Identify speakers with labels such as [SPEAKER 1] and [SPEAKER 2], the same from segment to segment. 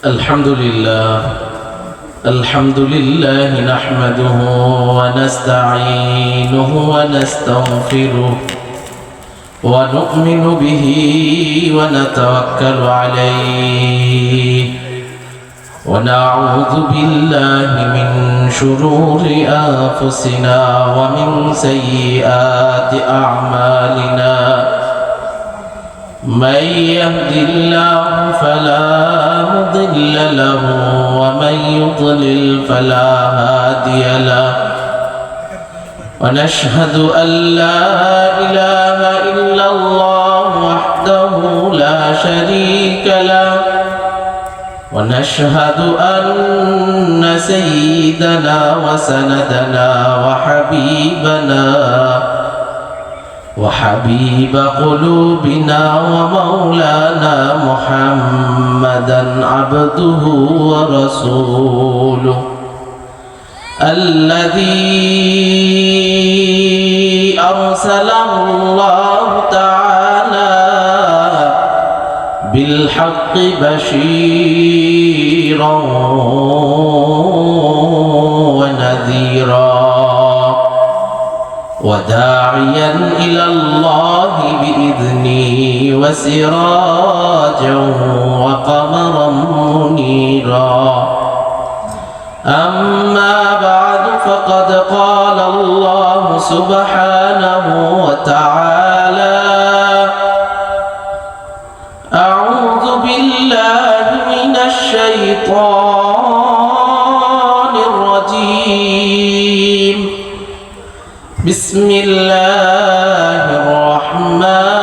[SPEAKER 1] الحمد لله نحمده ونستعينه ونستغفره ونؤمن به ونتوكل عليه ونعوذ بالله من شرور أنفسنا ومن سيئات أعمالنا من يهد الله فلا مضل له ومن يضلل فلا هادي له ونشهد أن لا إله إلا الله وحده لا شريك له ونشهد أن سيدنا وسندنا وحبيب قلوبنا ومولانا محمدا عبده ورسوله الذي أرسله الله تعالى بالحق بشيرا ونذيرا وداعيا إلى الله بإذنه وسراجا وقمرا منيرا أما بعد فقد قال الله سبحانه وتعالى أعوذ بالله من الشيطان الرجيم بسم الله الرحمن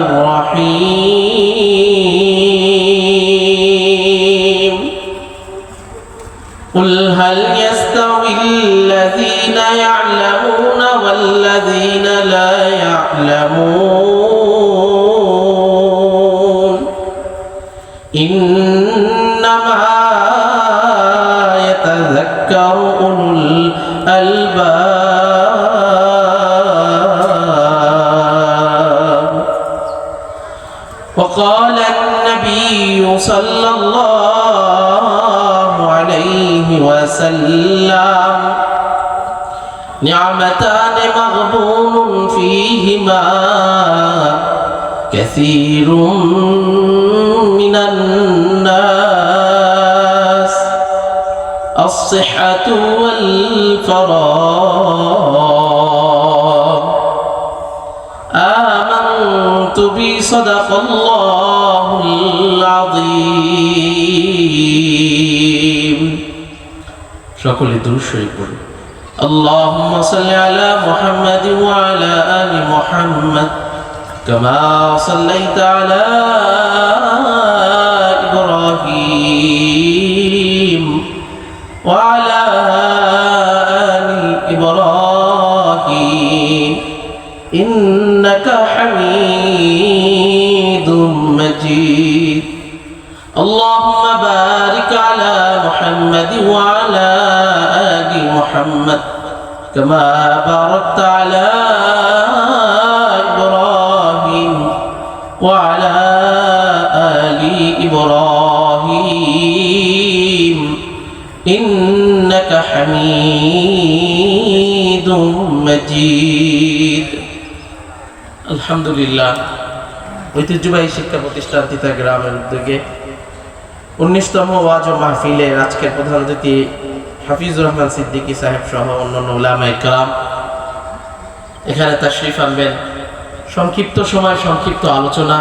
[SPEAKER 1] الرحيم قل هل يستوي الذين يعلمون والذين لا يعلمون إنما يتذكر أولو الألباب وقال النبي صلى الله عليه وسلم نعمتان مغبون فيهما كثير من الناس الصحة والفراغ آمنت بي صدق الله العظيم সকলে দুরূদ শরীফ পড়ুন اللهم صل على محمد وعلى آل محمد كما صليت على إبراهيم وعلى آل إبراهيم إنك حميد مجيد اللهم بارك على محمد وعلى آل محمد كما باركت على إبراهيم وعلى آل إبراهيم إنك حميد مجيد الحمد لله ঐতিহ্যবাহী শিক্ষা প্রতিষ্ঠান তিতা গ্রামের উদ্যোগে 19তম ওয়াজ ও মাহফিলের আজকের প্রধান অতিথি হাফিজুর রহমান সিদ্দিকী সাহেব সহ অন্যান্য উলামায়ে কেরাম এখানে তাশরীফ আনবেন। সংক্ষিপ্ত সময় সংক্ষিপ্ত আলোচনা,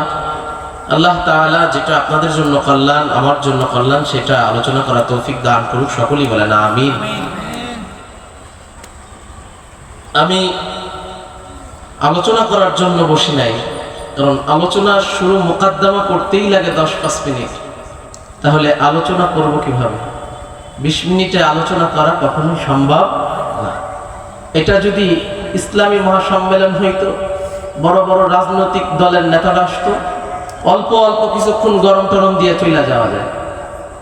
[SPEAKER 1] আল্লাহ তাআলা যেটা আপনাদের জন্য কল্যাণ, আমার জন্য কল্যাণ, সেটা আলোচনা করার তৌফিক দান করুক। সকলেই বলেন আমিন। আমি আলোচনা করার জন্য বসি নাই, কারণ আলোচনা শুরু মুকাদ্দমা করতেই লাগে 10-5 মিনিট। তাহলে আলোচনা করব কিভাবে? 20 মিনিটে আলোচনা করা কখনোই সম্ভব না। এটা যদি ইসলামী মহাসম্মেলন হইতো, বড় বড় রাজনৈতিক দলের নেতারা আসতো, অল্প অল্প কিছুক্ষণ গরম টরম দিয়ে চলে যাওয়া যায়।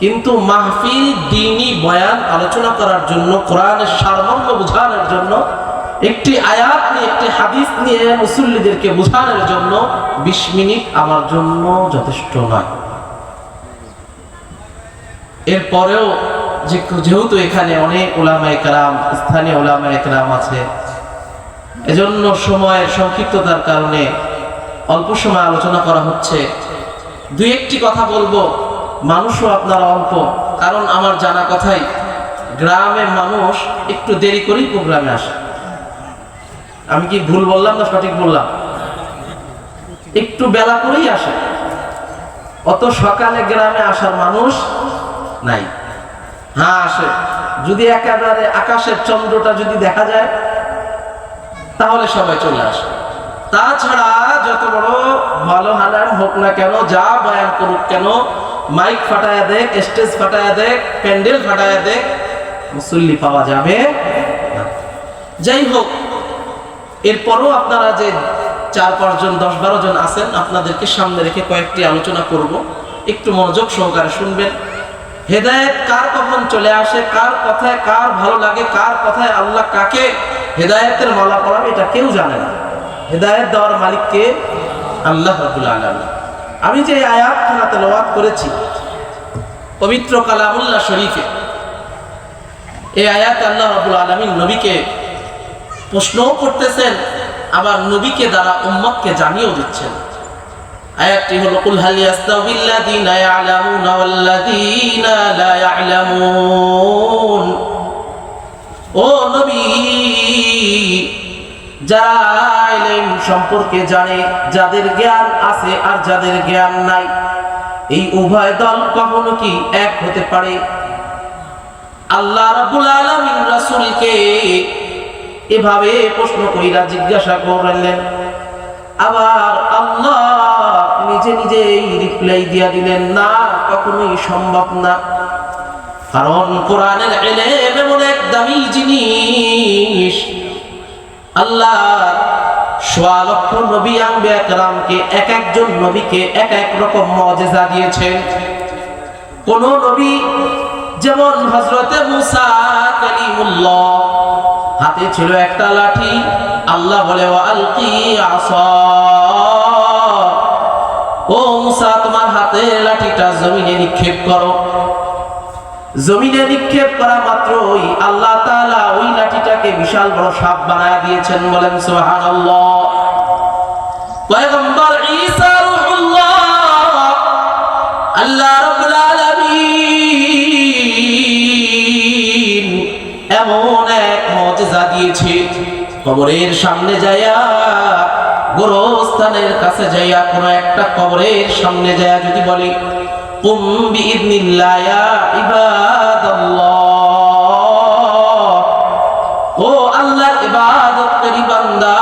[SPEAKER 1] কিন্তু মাহফিল দ্বীনি বয়ান আলোচনা করার জন্য, কোরআনের সারমর্ম বোঝানোর জন্য, একটি আয়াত নিয়ে একটি হাদিস নিয়ে মুসল্লিদেরকে বোঝানোর জন্য 20 মিনিট আমার জন্য যথেষ্ট নয়। এরপরেও যেহেতু এখানে অনেক উলামায়ে কেরাম, স্থানীয় উলামায়ে কেরাম আছে, এজন্য সময়ের সংক্ষিপ্ততার কারণে অল্প সময় আলোচনা করা হচ্ছে। দুই একটি কথা বলবো, মানুষও আপনারা অল্প, কারণ আমার জানা কথাই গ্রামের মানুষ একটু দেরি করেই প্রোগ্রামে আসে। আমি কি ভুল বললাম না সঠিক বললাম? একটু বেলা করেই আসে, অত সকালে গ্রামে আসার মানুষ নাই। হ্যাঁ আসে, যদি একেবারে আকাশের চন্দ্রটা যদি দেখা যায় তাহলে সবাই চলে আসে। তাছাড়া যত বড় ভালো হানান হোক না কেন, যা বয়ান করুক কেন, মাইক ফাটায়া দেখ, স্টেজ ফাটায়া দেখ, প্যান্ডেল ফাটায়া দেখ, মুসল্লি পাওয়া যাবে না। যাই হোক, এরপরও আপনারা যে 4-5 জন 10-12 জন আছেন, আপনাদেরকে সামনে রেখে কয়েকটি আলোচনা করব, একটু মনোযোগ সহকারে শুনবেন। হেদায়েত কার কখন চলে আসে, কার কথায় কার ভালো লাগে, কার কথায় আল্লাহ কাকে হেদায়েতের মালা পরাবে এটা কেউ জানে না। হেদায়েত দেওয়ার মালিক কে? আল্লাহ রাব্বুল আলামিন। আমি যে আয়াতখানা তেলাওয়াত করেছি পবিত্র কালামুল্লাহ শরীফে, এই আয়াত আল্লাহ রাব্বুল আলামিন নবীকে প্রশ্নও করতেছেন, আবার নবীকে দ্বারা উম্মতকে জানিয়েও দিচ্ছেন। আয়াতটি হলো কুল হাল ইয়াস্তাউিল্লাযীনা ইয়ালামুনা ওয়াল্লাযীনা লা ইয়ালামুন। ও নবী, যারা ইলম সম্পর্কে জানে, যাদের জ্ঞান আছে আর যাদের জ্ঞান নাই, এই উভয় দল কখনো কি এক হতে পারে? আল্লাহ রাব্বুল আলামিন রাসূলকে এভাবে প্রশ্ন কইরা জিজ্ঞাসা করলেন, আবার আল্লাহ নিজে নিজেই রিপ্লাই দিয়া দিলেন, না, কখনোই সম্ভব না। কারণ কোরআনের ইলম এমন এক দামি জিনিস, আল্লাহ ১০০ লক্ষ নবী আম্বিয়া কেরামকে এক একজন নবীকে এক এক রকম মুজিজা দিয়েছেন। কোন নবী যেমন হযরতে মূসা কালিমুল্লাহ, হাতে ছিল একটা লাঠি, আল্লাহ বলে ওয়া আলকি আসা, ও মূসা তোমার হাতের লাঠিটা জমিনে নিক্ষেপ করো। জমিনে নিক্ষেপ করা মাত্রই আল্লাহ তাআলা ওই লাঠিটাকে বিশাল বড় সাপ বানায় দিয়েছেন। বলেন সুবহানাল্লাহ। পয়গম্বর ঈসা রূহুল্লাহ, আল্লাহ রাব্বুল আলামিন এমন এক মুজিজা দিয়েছে, কবরের সামনে যায়া, গোরস্থানের কাছে যাইয়া, কোন একটা কবরের সামনে যায়া যদি বলে কুম বিইذنিল্লাহ ইয়া ইবাদাল্লাহ, ও আল্লাহর ইবাদতকারী বান্দা,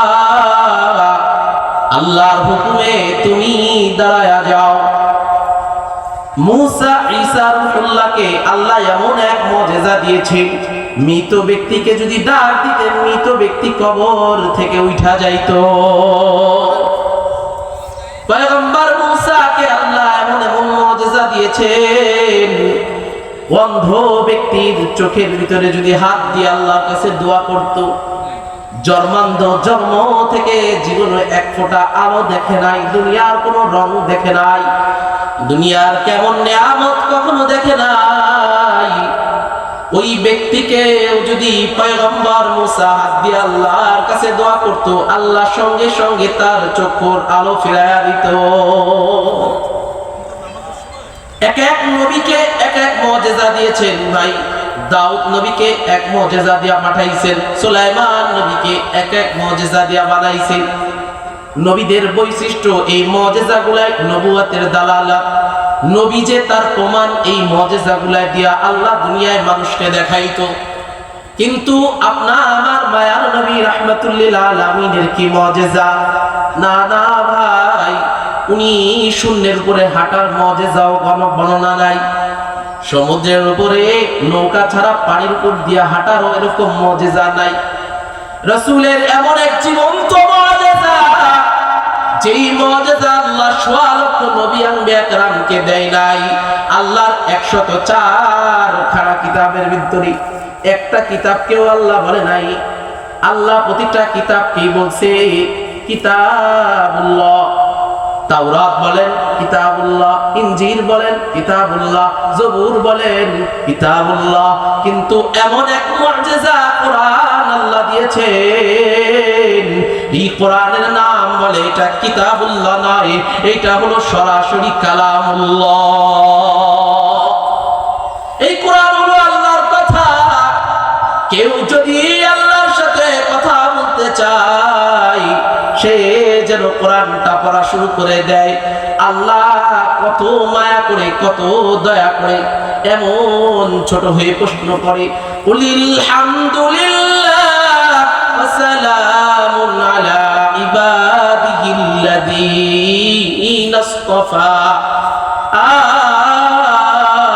[SPEAKER 1] আল্লাহর হুকুমে তুমি দাঁড়ায়া যাও। মূসা ঈসা রূহুল্লাহকে আল্লাহ এমন এক মুজিজা দিয়েছেন, মৃত ব্যক্তিকে যদি ডাক দিতেন, মৃত ব্যক্তি কবর থেকে উঠা যাইতো। পয়গম্বর মূসাকে আল্লাহ এমন এমন মুজিজা দিয়েছেন, অন্ধ ব্যক্তির চোখের ভিতরে যদি হাত দিয়ে আল্লাহর কাছে দোয়া করত, জন্মান্ধ, জন্ম থেকে জীবনে এক ফোঁটা আলো দেখে নাই, দুনিয়ার কোনো রং দেখে নাই, দুনিয়ার কেমন নিয়ামত কখনো দেখে নাই, ওই ব্যক্তিকে যদি পয়গম্বর মূসা হাত দিয়ে আল্লাহর কাছে দোয়া করত, আল্লাহ সঙ্গে সঙ্গে তার চোখের আলো ফিরাইয়া দিত। এক এক নবীকে এক এক মুজিজা দিয়েছেন ভাই। দাউদ নবীকে এক মুজিজা দিয়া পাঠাইছেন, সুলাইমান নবীকে এক এক মুজিজা দিয়া বানাইছেন। নবীদের বৈশিষ্ট্য এই মুজিজাগুলাই নবুয়তের দালালাত, নবী যে তার প্রমাণ এই মুজিজাগুলা দিয়া আল্লাহ দুনিয়ায় মানুষকে দেখাইতো। কিন্তু আপনার আমার মায়ার নবী রাহমাতুল লিল আলামিনের কি মুজিজা? না না ভাই, উনি শূন্যের উপরে হাঁটার মুজিজাও কোনো বর্ণনা নাই, সমুদ্রের উপরে নৌকা ছাড়া পানির উপর দিয়ে হাঁটারও এরকম মুজিজা নাই। রাসূলের এমন এক জীবন্ত মুজিজা, যেই মুজিজা আল্লাহ ১০০ লক্ষ নবী আম্বিয়া কেরামকে দেয় নাই। আল্লাহর ১০৪ খানা কিতাবের ভিতরে একটা কিতাবকেও আল্লাহ বলে নাই। আল্লাহ প্রতিটা কিতাবকেই বলছে কিতাবুল্লাহ, তাওরাত বলেন কিতাবুল্লাহ, ইনজিল বলেন কিতাবুল্লাহ, জবুর বলেন কিতাবুল্লাহ। কিন্তু এমন এক মুআজিজা কোরআন আল্লাহ দিয়েছেন, এই কোরআনের নাম বলে এটা কিতাবুল্লাহ নয়, এটা হলো সরাসরি কালামুল্লাহ। এই কোরআন হলো আল্লাহর কথা। কেউ যদি আল্লাহর সাথে কথা বলতে চায়, সে যেন কোরআনটা পড়া শুরু করে দেয়। আল্লাহ কত মায়া করে, কত দয়া করে এমন ছোট হয়ে প্রশ্ন করে, কুলিল হামদুলিল্লাহ ওয়া সালামুন আলা ইবাদিহিল্লাযীনা ইসতাফা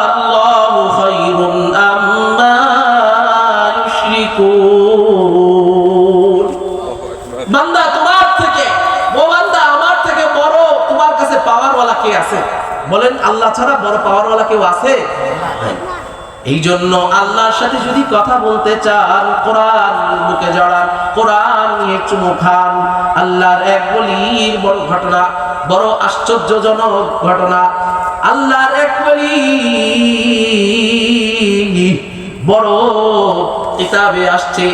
[SPEAKER 1] আল্লাহু খায়রুন আম্মা ইউশরিকুন। বান্দা তোমার থেকে, ও বান্দা আমার থেকে বড় তোমার কাছে পাওয়ারওয়ালা কে আছে? বলেন আল্লাহ ছাড়া বড় পাওয়ারওয়ালা কেউ আছে? এই জন্য আল্লাহর সাথে যদি কথা বলতে চান, কোরআন বুকে জড়ান, কোরআন নিয়ে চুমু খান। আল্লাহর এক ওলির বড় ঘটনা, বড় আশ্চর্যজনক ঘটনা। আল্লাহর এক ওলি বড় কিতাবে আসছে,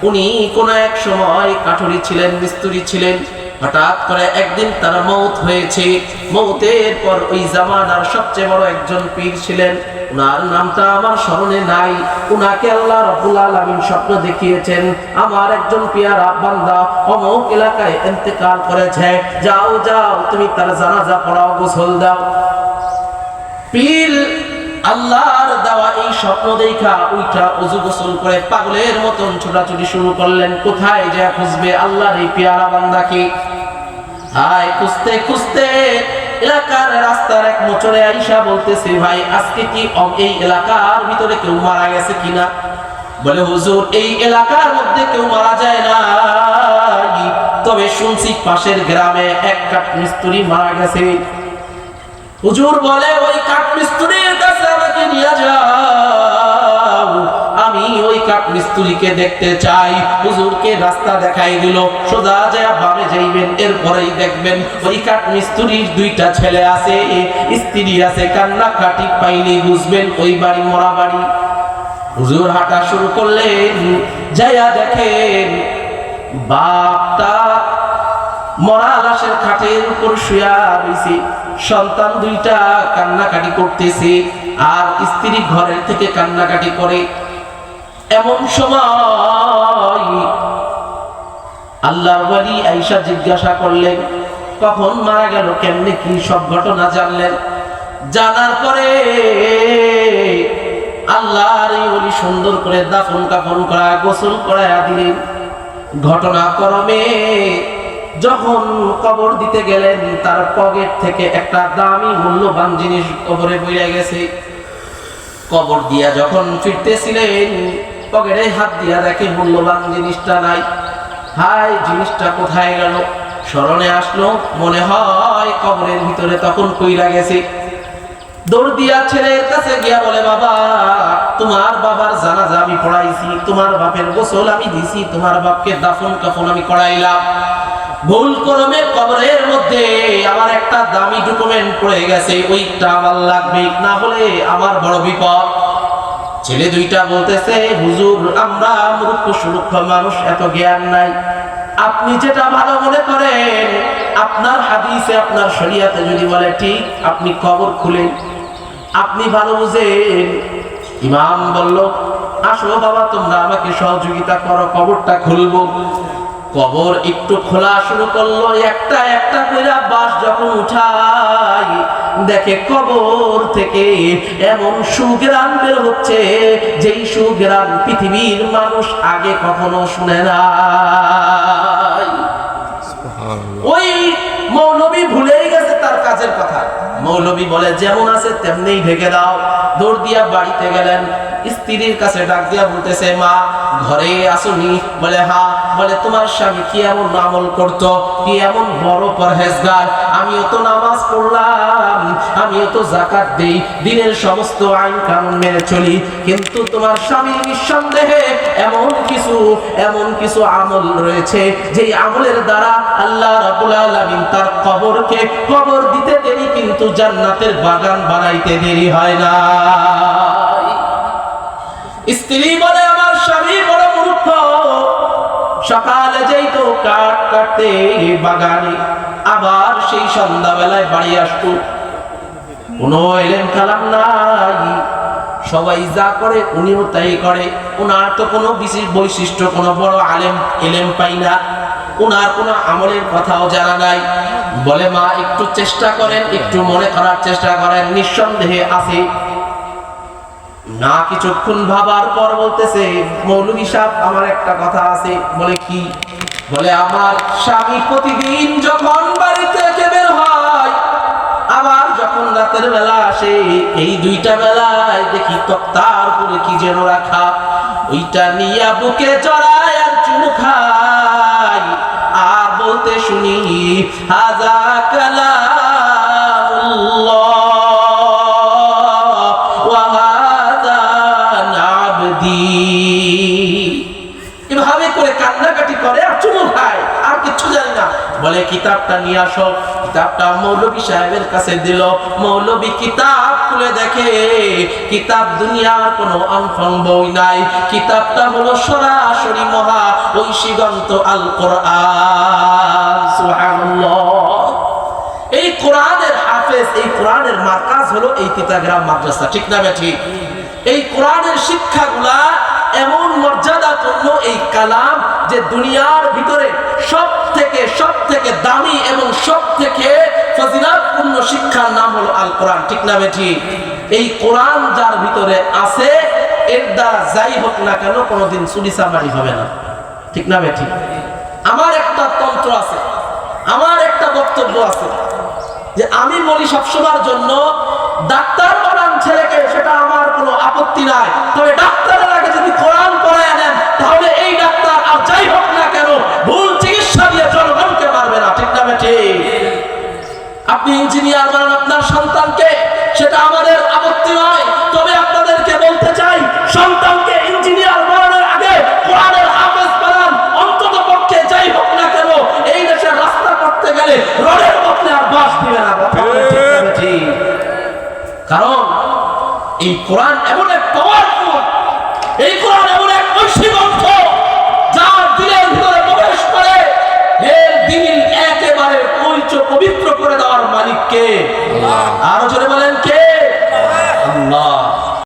[SPEAKER 1] উনি কোন এক সময় কাঠুরি ছিলেন, মিস্ত্রি ছিলেন। হঠাৎ করে একদিন তার মওত হয়েছে। মওতের পর ওই জামানার সবচেয়ে বড় একজন পীর ছিলেন, উনার নামটা আমার স্মরণে নাই। উনাকে আল্লাহ রাব্বুল আলামিন স্বপ্ন দেখিয়েছেন, আমার একজন পেয়ারা বান্দা অমুক এলাকায় ইন্তেকাল করেছে, যাও যাও তুমি তার জানাজা পড়াও, গোসল দাও। পীর আল্লাহর দেওয়া এই স্বপ্ন দেখা উইঠা ওযু গোসল করে পাগলের মতন ছোটাছুটি শুরু করলেন। কোথায় যা খুঁজবে আল্লাহর এই পেয়ারা বান্দাকে? হায় খুঁজতে খুঁজতে এলাকার রাস্তার এক মোচরে আইসা বলতেছে, ভাই আজকে কি এই এলাকার ভিতরে কেউ মারা গেছে কিনা? বলে হুজুর এই এলাকার মধ্যে কেউ মারা যায় না, তবে শুনছি পাশের গ্রামে এক কাঠ মিস্ত্রি মারা গেছে। হুজুর বলে ওই কাঠ মিস্ত্রির কাছে আমাকে নিয়ে যাও, আমি ওই কাঠ মিস্ত্রিকে দেখতে চাই। হুজুরকে রাস্তা দেখাই দিল, সোজা যায় বামে যাইবেন, এরপরেই দেখবেন ওই কাঠ মিস্ত্রির দুইটা ছেলে আছে, স্ত্রী আছে, কান্নাকাটি পাইলে বুঝবেন ওই বাড়ি মরা বাড়ি। হুজুর হাঁটা শুরু করলেন, যাইয়া দেখেন বাপটা মরা লাশের খাটের উপর শুয়া রইছে, সন্তান দুইটা কান্নাকাটি করতেছে, আর স্ত্রী ঘরের থেকে কান্নাকাটি করে। এমন সময় আল্লাহর ওয়ালি আয়েশা জিজ্ঞাসা করলেন, কখন মারা গেল, কেমনে কি, সব ঘটনা জানলেন। জানার পরে আল্লাহর এই ওলি সুন্দর করে দাফন কাফন করা, গোসল করায়া দিলেন। ঘটনাক্রমে যখন কবর দিতে গেলেন, তার পকেট থেকে একটা দামি মূল্যবান জিনিস কবরে পড়ে গেছে। কবর দিয়া যখন ফিরতেছিলেন, পকেটে হাত দিয়া দেখে মূল্যবান জিনিসটা নাই। হায় জিনিসটা কোথায় গেল? স্মরণে আসলো, মনে হয় কবরের ভিতরে তখন কইরা গেছে। দৌড় দিয়া ছেলের কাছে গিয়া বলে, বাবা তোমার বাবার জানাজা আমি পড়াইছি, তোমার বাপের গোসল আমি দিছি, তোমার বাপকে দাফন কাফন আমি করাইলাম। ভুল ক্রমে কবরের মধ্যে আমার একটা দামি ডকুমেন্ট পড়ে গেছে, ওইটা আমার লাগবে, না হলে আমার বড় বিপদ। ছেলে দুইটা বলতেছে, হুজুর আমরা মূর্খ সুরূখ মানুষ, এত জ্ঞান নাই। আপনি যেটা ভালো মনে করেন, আপনার হাদিসে আপনার শরীয়তে যদি বলে ঠিক, আপনি কবর খুলেন, আপনি ভালো বুঝেন। ইমাম বলল, আসো বাবা তোমরা আমাকে সহযোগিতা করো, কবরটা খুলবো। কবর একটু খোলা শুরু করলো, একটা একটা কইরা বাঁশ যখন উঠাই, দেখে কবর থেকে এমন সুঘ্রাণ বের হচ্ছে, যেই সুঘ্রাণ পৃথিবীর মানুষ আগে কখনো শুনে নাই। ওই মৌলবী ভুলেই গেছে তার কাজের কথা। মৌলবী বলে যেমন আছে তেমনিই ঢেকে দাও। দৌড় দিয়া বাড়িতে গেলেন, স্ত্রীর কাছে ডাক দিয়া বলতেছে, মা ঘরে আসুনি? বলে হ্যাঁ। বলে তোমার স্বামী কি এমন আমল করতো, কি এমন বড় পরহেজগার, আমিও তো নামাজ পড়লাম, আমিও তো যাকাত দেই, দিনের সমস্ত আইন কানুন মেনে চলি, কিন্তু তোমার স্বামী নিঃসন্দেহে এমন কিছু আমল রয়েছে যেই আমলের দ্বারা আল্লাহ রাব্বুল আলামিন তার কবরকে কবর দিতে দেরি, কিন্তু জান্নাতের বাগান বানাইতে দেরি হয় না। স্ত্রী বলে, আমার স্বামী বড় মূর্খ, সকালে যেই তো কাঠ কাটতে বাগানে, আবার সেই সন্ধ্যাবেলায় বাড়ি আসতো, কোনো এলেম কালাম নাই, সবাই যা করে উনিও তাই করে, ওনার তো কোনো বিশেষ বৈশিষ্ট্য, কোনো বড় আলেম এলেম পাই না, ওনার কোনো আমলের কথাও জানা নাই। বলে মা একটু চেষ্টা করেন, একটু মনে করার চেষ্টা করেন, নিঃসন্দেহে আছে না। কিছুক্ষণ ভাবার পর বলতেছে, মৌলভী সাহেব আমার একটা কথা আছে। বলে কি? বলে আমার স্বামী প্রতিদিন যখন বাড়ি থেকে বের হয়, আবার যখন রাতের বেলা আসে, এই দুইটা বেলায় দেখি তক্তার উপরে কি যেন রাখা, ওইটা নিয়ে বুকে জড়ায় আর চুমু খায়, আর বলতে শুনি হাজা কালামুল্লাহ ওয়া হাযা আবদি, এভাবে করে কান্নাকাটি করে আর চুমু খায়, আর কিছু জানি না। বলে কিতাবটা নিয়ে আসো। কিতাবটা মৌলভী সাহেবের কাছে দিল। মৌলভী কিতাব খুলে দেখে, কিতাব দুনিয়ার কোনো আমফাং বই নাই, কিতাবটা হলো সরাসরি মহা ঐশীগন্ত আল কোরআন। সুবহানাল্লাহ। এই কোরআনের হাফেজ, এই কোরআনের মার্কাজ হলো এই তিতাগ্রাম মাদ্রাসা, ঠিক না ঠিক? এই কোরআনের শিক্ষাগুলা এমন মর্যাদাপূর্ণ এই কালাম, যে দুনিয়ার ভিতরে সব থেকে দামি এবং সব থেকে ফজিলতপূর্ণ শিক্ষার নাম হলো আল কোরআন, ঠিক না ঠিক? এই কোরআন যার ভিতরে আছে, এর দ্বারা যাই হোক না কেন কোনোদিন চুরি চামারি হবে না, ঠিক না ঠিক? আমার একটা তন্ত্র আছে, আমার একটা বক্তব্য আছে, যে আমি বলি সবসময়ের জন্য ডাক্তার বানান ছেলেকে, সেটা আমার কোনো আপত্তি নাই, তবে ডাক্তারের আগে যদি কোরআন পড়ায় নেন, তাহলে এই ডাক্তার আর যাই হোক না কেন ভুল চিকিৎসা দিয়ে জনগণকে মারবে না, ঠিক না ঠিক? আপনি ইঞ্জিনিয়ার বানান আপনার সন্তানকে, সেটা আমাদের আপত্তি নয়, তবে আপনাদেরকে বলতে চাই, সন্তানকে ইঞ্জিনিয়ার বানানোর আগে কোরআনের হাফেজ বানান, অন্তত পক্ষে যাই হোক না কেন এই দেশের রাস্তা করতে গেলে রডের বদলে আর বাঁশ দিবে না, ঠিক? কারণ এই কোরআন এমন এক পাওয়ারফুল, এই কোরআন